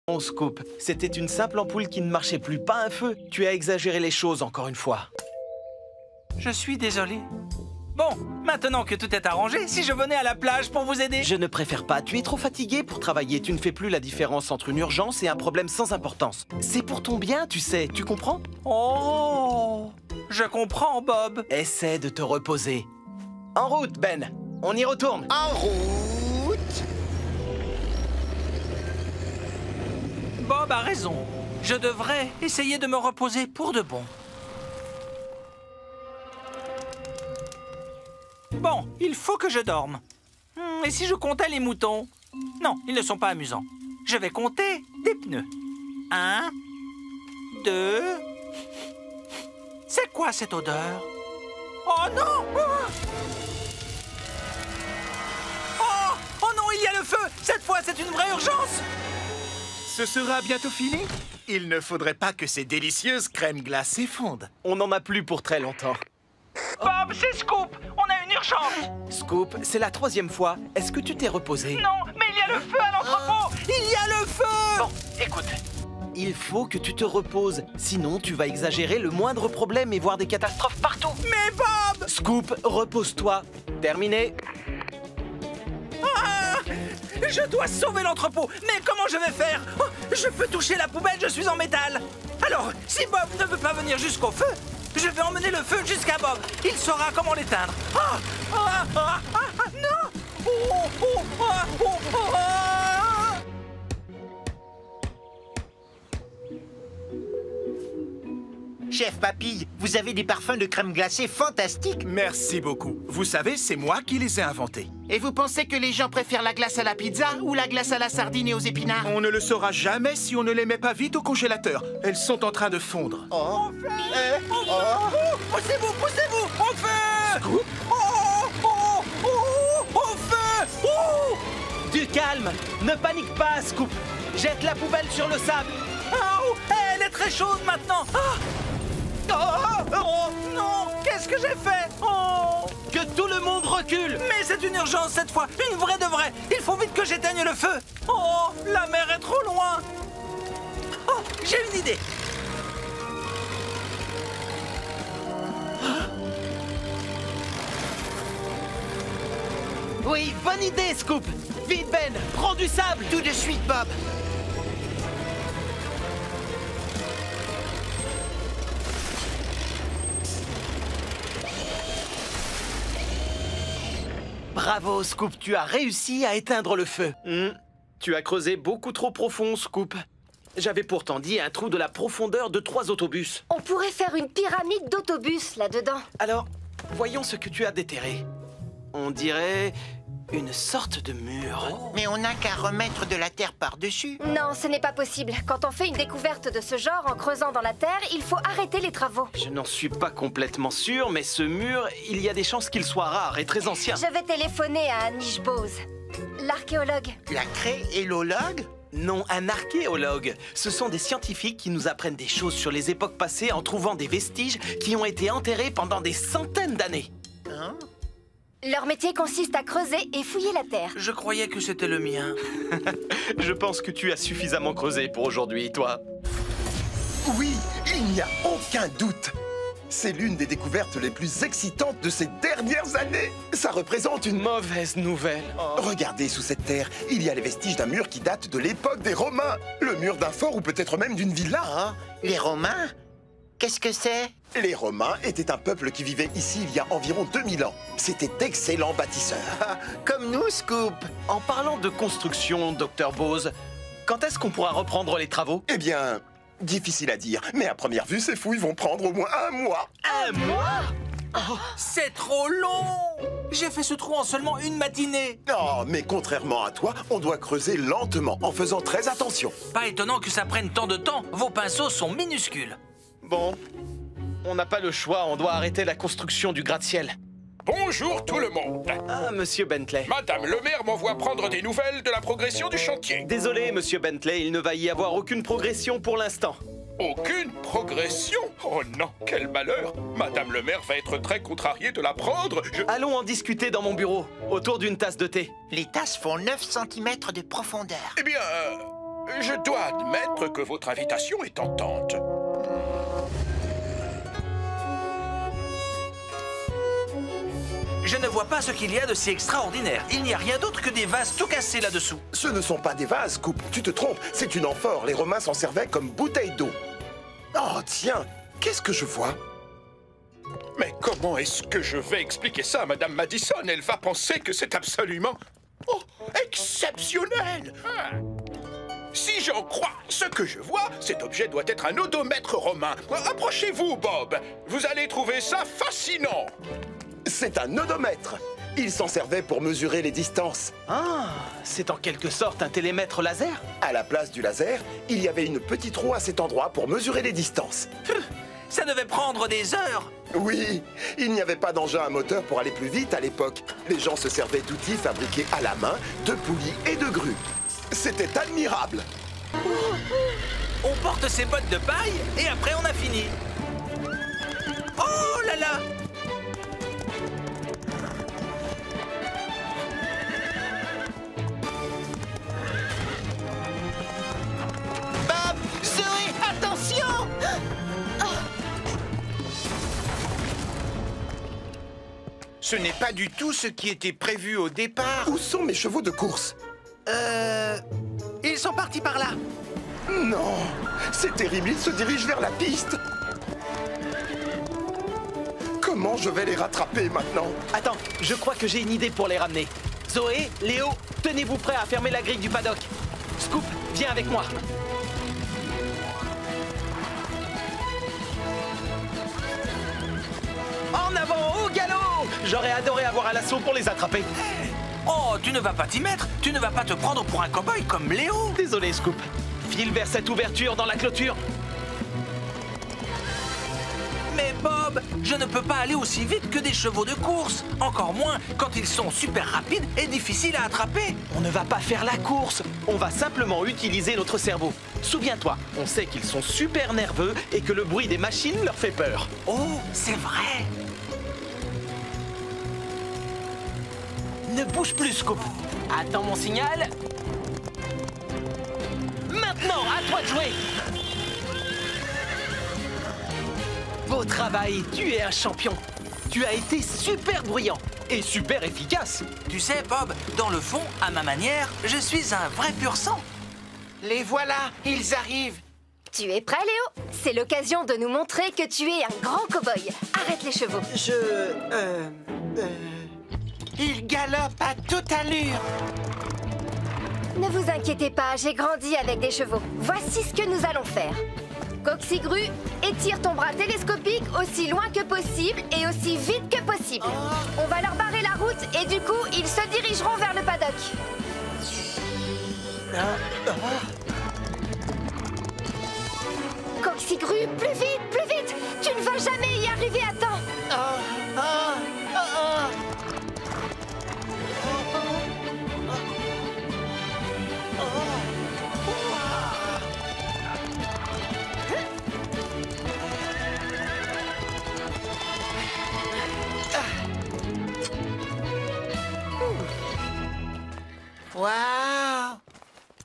Bon, Scoop, c'était une simple ampoule qui ne marchait plus, pas un feu. Tu as exagéré les choses encore une fois. Je suis désolé. Bon, maintenant que tout est arrangé, si je venais à la plage pour vous aider... Je ne préfère pas. Tu es trop fatigué pour travailler. Tu ne fais plus la différence entre une urgence et un problème sans importance. C'est pour ton bien, tu sais. Tu comprends? Oh, je comprends, Bob. Essaie de te reposer. En route, Ben. On y retourne. En route. Bob a raison. Je devrais essayer de me reposer pour de bon. Bon, il faut que je dorme. Et si je comptais les moutons? Non, ils ne sont pas amusants. Je vais compter des pneus. 1, 2... C'est quoi cette odeur? Oh non! Oh non, il y a le feu! Cette fois, c'est une vraie urgence! Ce sera bientôt fini. Il ne faudrait pas que ces délicieuses crèmes glacées fondent. On n'en a plus pour très longtemps. Bob, c'est Scoop! On a une urgence! Scoop, c'est la 3e fois. Est-ce que tu t'es reposé? Non, mais il y a le feu à l'entrepôt! Il y a le feu! Bon, écoute. Il faut que tu te reposes. Sinon, tu vas exagérer le moindre problème et voir des catastrophes partout. Mais Bob! Scoop, repose-toi. Terminé. Ah! Je dois sauver l'entrepôt! Mais comment je vais faire? Oh, je peux toucher la poubelle, je suis en métal! Alors, si Bob ne veut pas venir jusqu'au feu, je vais emmener le feu jusqu'à Bob. Il saura comment l'éteindre. Ah! Ah! Ah! Ah! Non! Oh! Oh! Ah! Oh! Oh! Ah! Chef Papille, vous avez des parfums de crème glacée fantastiques. Merci beaucoup. Vous savez, c'est moi qui les ai inventés. Et vous pensez que les gens préfèrent la glace à la pizza ou la glace à la sardine et aux épinards? On ne le saura jamais si on ne les met pas vite au congélateur. Elles sont en train de fondre. Oh. Poussez-vous, poussez-vous! Au feu! Oh! Oh! Oh! Au feu! Oh! Du calme. Ne panique pas, Scoop. Jette la poubelle sur le sable. Oh! Elle est très chaude maintenant! Ah! Oh! Oh! Non! Qu'est-ce que j'ai fait? Oh! Que tout le monde recule. Mais c'est une urgence cette fois! Une vraie de vraie! Il faut vite que j'éteigne le feu! Oh! La mer est trop loin! Oh! J'ai une idée! Oui, bonne idée, Scoop. Vite, Ben. Prends du sable. Tout de suite, Bob. Bravo, Scoop. Tu as réussi à éteindre le feu. Tu as creusé beaucoup trop profond, Scoop. J'avais pourtant dit un trou de la profondeur de 3 autobus. On pourrait faire une pyramide d'autobus là-dedans. Alors, voyons ce que tu as déterré. On dirait une sorte de mur. Mais on n'a qu'à remettre de la terre par-dessus. Non, ce n'est pas possible. Quand on fait une découverte de ce genre en creusant dans la terre, il faut arrêter les travaux. Je n'en suis pas complètement sûr, mais ce mur, il y a des chances qu'il soit rare et très ancien. Je vais téléphoner à Anish Bose, l'archéologue. La créologue? Non, un archéologue. Ce sont des scientifiques qui nous apprennent des choses sur les époques passées en trouvant des vestiges qui ont été enterrés pendant des centaines d'années. Hein? Leur métier consiste à creuser et fouiller la terre. Je croyais que c'était le mien. Je pense que tu as suffisamment creusé pour aujourd'hui, toi. Oui, il n'y a aucun doute. C'est l'une des découvertes les plus excitantes de ces dernières années. Ça représente une... Mauvaise nouvelle. Regardez, sous cette terre, il y a les vestiges d'un mur qui date de l'époque des Romains. Le mur d'un fort ou peut-être même d'une villa. Oh, les Romains? Qu'est-ce que c'est? Les Romains étaient un peuple qui vivait ici il y a environ 2000 ans. C'était d'excellents bâtisseurs. Ah, comme nous, Scoop. En parlant de construction, Dr Bose, quand est-ce qu'on pourra reprendre les travaux? Eh bien, difficile à dire, mais à première vue, ces fouilles vont prendre au moins 1 mois. Un mois? C'est trop long! J'ai fait ce trou en seulement une matinée. Oh, mais contrairement à toi, on doit creuser lentement, en faisant très attention. Pas étonnant que ça prenne tant de temps. Vos pinceaux sont minuscules. Bon, on n'a pas le choix, on doit arrêter la construction du gratte-ciel. Bonjour tout le monde. Ah, monsieur Bentley. Madame le maire m'envoie prendre des nouvelles de la progression du chantier. Désolé, monsieur Bentley, il ne va y avoir aucune progression pour l'instant. Aucune progression? Oh non, quel malheur. Madame le maire va être très contrariée de l'apprendre. Allons en discuter dans mon bureau, autour d'une tasse de thé. Les tasses font 9 cm de profondeur. Eh bien, Je dois admettre que votre invitation est tentante. Je ne vois pas ce qu'il y a de si extraordinaire. Il n'y a rien d'autre que des vases tout cassés là-dessous. Ce ne sont pas des vases, Scoop. Tu te trompes. C'est une amphore. Les Romains s'en servaient comme bouteille d'eau. Oh, tiens. Qu'est-ce que je vois? Mais comment est-ce que je vais expliquer ça à Madame Madison? Elle va penser que c'est absolument... Oh, exceptionnel! Si j'en crois ce que je vois, cet objet doit être un odomètre romain. Approchez-vous, Bob. Vous allez trouver ça fascinant. C'est un odomètre. Il s'en servait pour mesurer les distances. Ah, c'est en quelque sorte un télémètre laser? À la place du laser, il y avait une petite roue à cet endroit pour mesurer les distances. Ça devait prendre des heures. Oui, il n'y avait pas d'engin à moteur pour aller plus vite à l'époque. Les gens se servaient d'outils fabriqués à la main, de poulies et de grues. C'était admirable. On porte ses bottes de paille et après on a fini. Oh là là! Bob, Zoé, attention! Ce n'est pas du tout ce qui était prévu au départ. Où sont mes chevaux de course? Ils sont partis par là. Non, c'est terrible, ils se dirigent vers la piste. Comment je vais les rattraper maintenant? Attends, je crois que j'ai une idée pour les ramener. Zoé, Léo, tenez-vous prêts à fermer la grille du paddock. Scoop, viens avec moi. En avant, au galop! J'aurais adoré avoir un lasso pour les attraper. Oh, tu ne vas pas t'y mettre. Tu ne vas pas te prendre pour un cow-boy comme Léo. Désolé, Scoop. File vers cette ouverture dans la clôture. Mais Bob, je ne peux pas aller aussi vite que des chevaux de course. Encore moins quand ils sont super rapides et difficiles à attraper. On ne va pas faire la course. On va simplement utiliser notre cerveau. Souviens-toi, on sait qu'ils sont super nerveux et que le bruit des machines leur fait peur. Oh, c'est vrai. Ne bouge plus, Scoop. Attends mon signal. Maintenant, à toi de jouer. Beau travail, tu es un champion. Tu as été super bruyant et super efficace. Tu sais, Bob, dans le fond, à ma manière, je suis un vrai pur sang. Les voilà, ils arrivent. Tu es prêt, Léo? C'est l'occasion de nous montrer que tu es un grand cow-boy. Arrête les chevaux. Ils galopent à toute allure. Ne vous inquiétez pas, j'ai grandi avec des chevaux. Voici ce que nous allons faire. Coxigru, étire ton bras télescopique aussi loin que possible et aussi vite que possible. On va leur barrer la route et du coup, ils se dirigeront vers le paddock. Coxigru, plus vite! Tu ne vas jamais y arriver à temps. Waouh!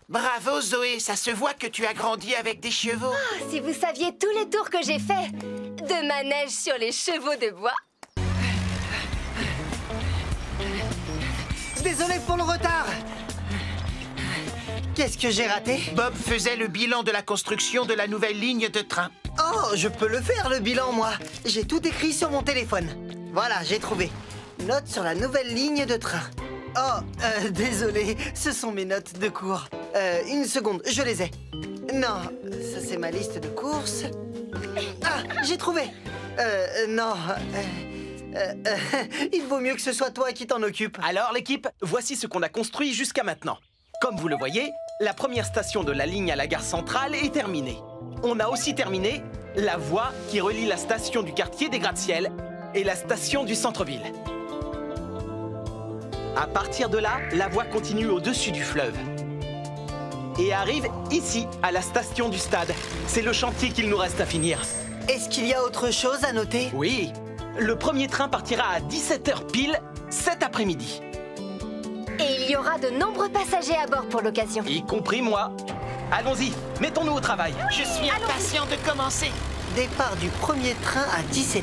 Bravo Zoé, ça se voit que tu as grandi avec des chevaux. Oh, si vous saviez tous les tours que j'ai faits de manège sur les chevaux de bois. Désolé pour le retard. Qu'est-ce que j'ai raté? Bob faisait le bilan de la construction de la nouvelle ligne de train. Oh, je peux le faire, le bilan, moi. J'ai tout écrit sur mon téléphone. Voilà, j'ai trouvé. Note sur la nouvelle ligne de train. Oh, désolé, ce sont mes notes de cours. Une seconde, je les ai. Non, ça c'est ma liste de courses. Ah, j'ai trouvé. Non, il vaut mieux que ce soit toi qui t'en occupe. Alors l'équipe, voici ce qu'on a construit jusqu'à maintenant. Comme vous le voyez, la première station de la ligne à la gare centrale est terminée. On a aussi terminé la voie qui relie la station du quartier des gratte-ciel et la station du centre-ville. À partir de là, la voie continue au-dessus du fleuve et arrive ici, à la station du stade. C'est le chantier qu'il nous reste à finir. Est-ce qu'il y a autre chose à noter? Oui, le premier train partira à 17h pile cet après-midi. Et il y aura de nombreux passagers à bord pour l'occasion. Y compris moi. Allons-y, mettons-nous au travail. Je suis impatient de commencer. Départ du premier train à 17h.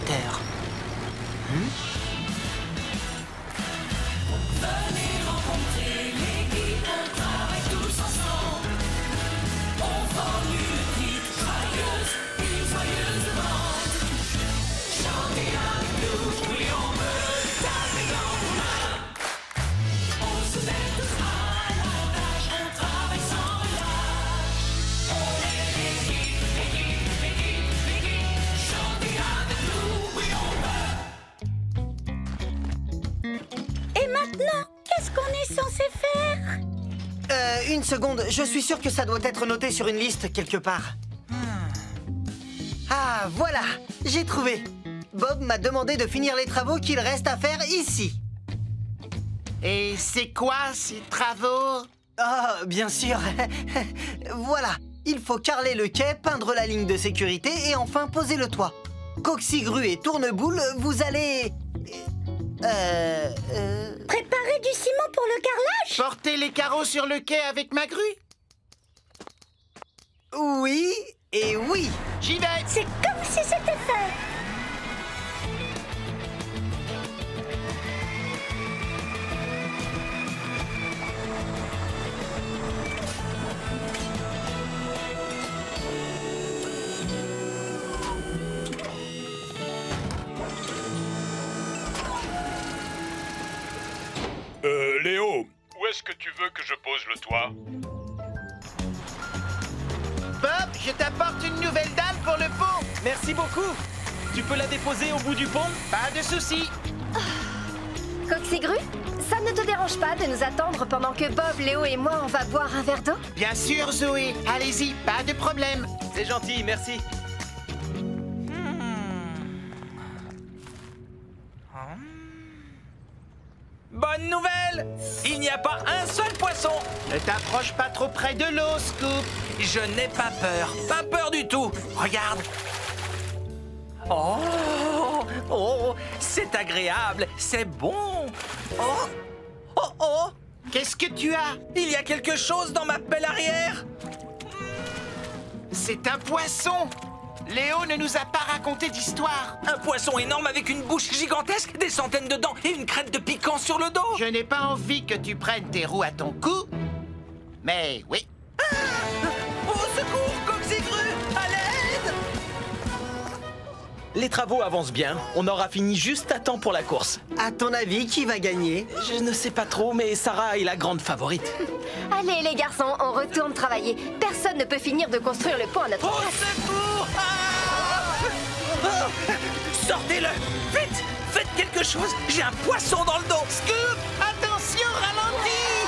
Et maintenant, qu'est-ce qu'on est censé faire? Une seconde, je suis sûr que ça doit être noté sur une liste quelque part. Ah, voilà, j'ai trouvé. Bob m'a demandé de finir les travaux qu'il reste à faire ici. Et c'est quoi ces travaux? Ah, bien sûr. Voilà, il faut carreler le quai, peindre la ligne de sécurité et enfin poser le toit. Coxigru et Tourneboule, vous allez... Préparer du ciment pour le carrelage? Porter les carreaux sur le quai avec ma grue? Oui et oui. J'y vais. C'est comme si c'était fait. Léo, où est-ce que tu veux que je pose le toit? Bob, je t'apporte une nouvelle dalle pour le pont. Merci beaucoup. Tu peux la déposer au bout du pont? Pas de souci. Coxigru, ça ne te dérange pas de nous attendre pendant que Bob, Léo et moi, on va boire un verre d'eau? Bien sûr, Zoé. Allez-y, pas de problème. C'est gentil, merci. Bonne nouvelle! Il n'y a pas un seul poisson! Ne t'approche pas trop près de l'eau, Scoop. Je n'ai pas peur. Pas peur du tout. Regarde. Oh, c'est agréable. C'est bon. Oh. Qu'est-ce que tu as? Il y a quelque chose dans ma pelle arrière. C'est un poisson. Léo ne nous a pas raconté d'histoire. Un poisson énorme avec une bouche gigantesque, des centaines de dents et une crête de piquant sur le dos. Je n'ai pas envie que tu prennes tes roues à ton cou. Mais oui. Au secours, Coxigru! À l'aide! Les travaux avancent bien. On aura fini juste à temps pour la course. À ton avis, qui va gagner? Je ne sais pas trop, mais Sarah est la grande favorite. Allez les garçons, on retourne travailler. Personne ne peut finir de construire le pont à notre Au place. secours! Sortez-le! Vite! Faites quelque chose! J'ai un poisson dans le dos! Scoop, attention, ralentis!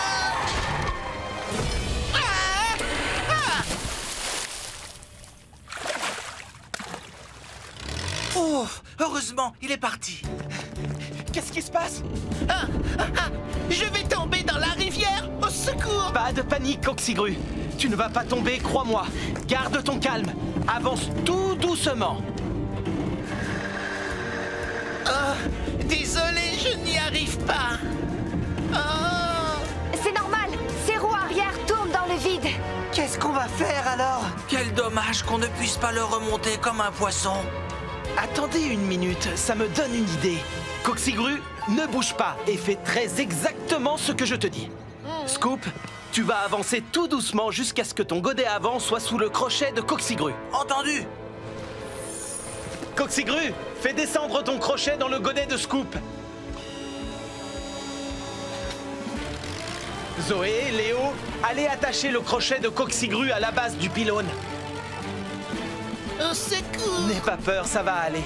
Oh! Heureusement, il est parti! Qu'est-ce qui se passe? Je vais tomber dans la rivière! Au secours! Pas de panique, Coxigru. Tu ne vas pas tomber, crois-moi. Garde ton calme. Avance tout doucement. Désolé, je n'y arrive pas. C'est normal, ces roues arrière tournent dans le vide. Qu'est-ce qu'on va faire alors? Quel dommage qu'on ne puisse pas le remonter comme un poisson. Attendez une minute, ça me donne une idée. Coxigru, ne bouge pas et fais très exactement ce que je te dis. Scoop, tu vas avancer tout doucement jusqu'à ce que ton godet avant soit sous le crochet de Coxigru. Entendu? Coxigru, fais descendre ton crochet dans le godet de Scoop. Zoé, Léo, allez attacher le crochet de Coxigru à la base du pylône. Au secours! N'aie pas peur, ça va aller.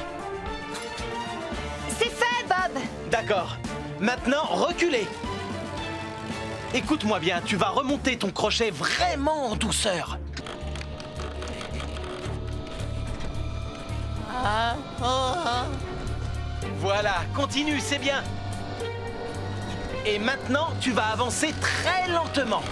C'est fait, Bob. D'accord. Maintenant, reculez. Écoute-moi bien, tu vas remonter ton crochet vraiment en douceur. Voilà, continue, c'est bien. Et maintenant, tu vas avancer très lentement.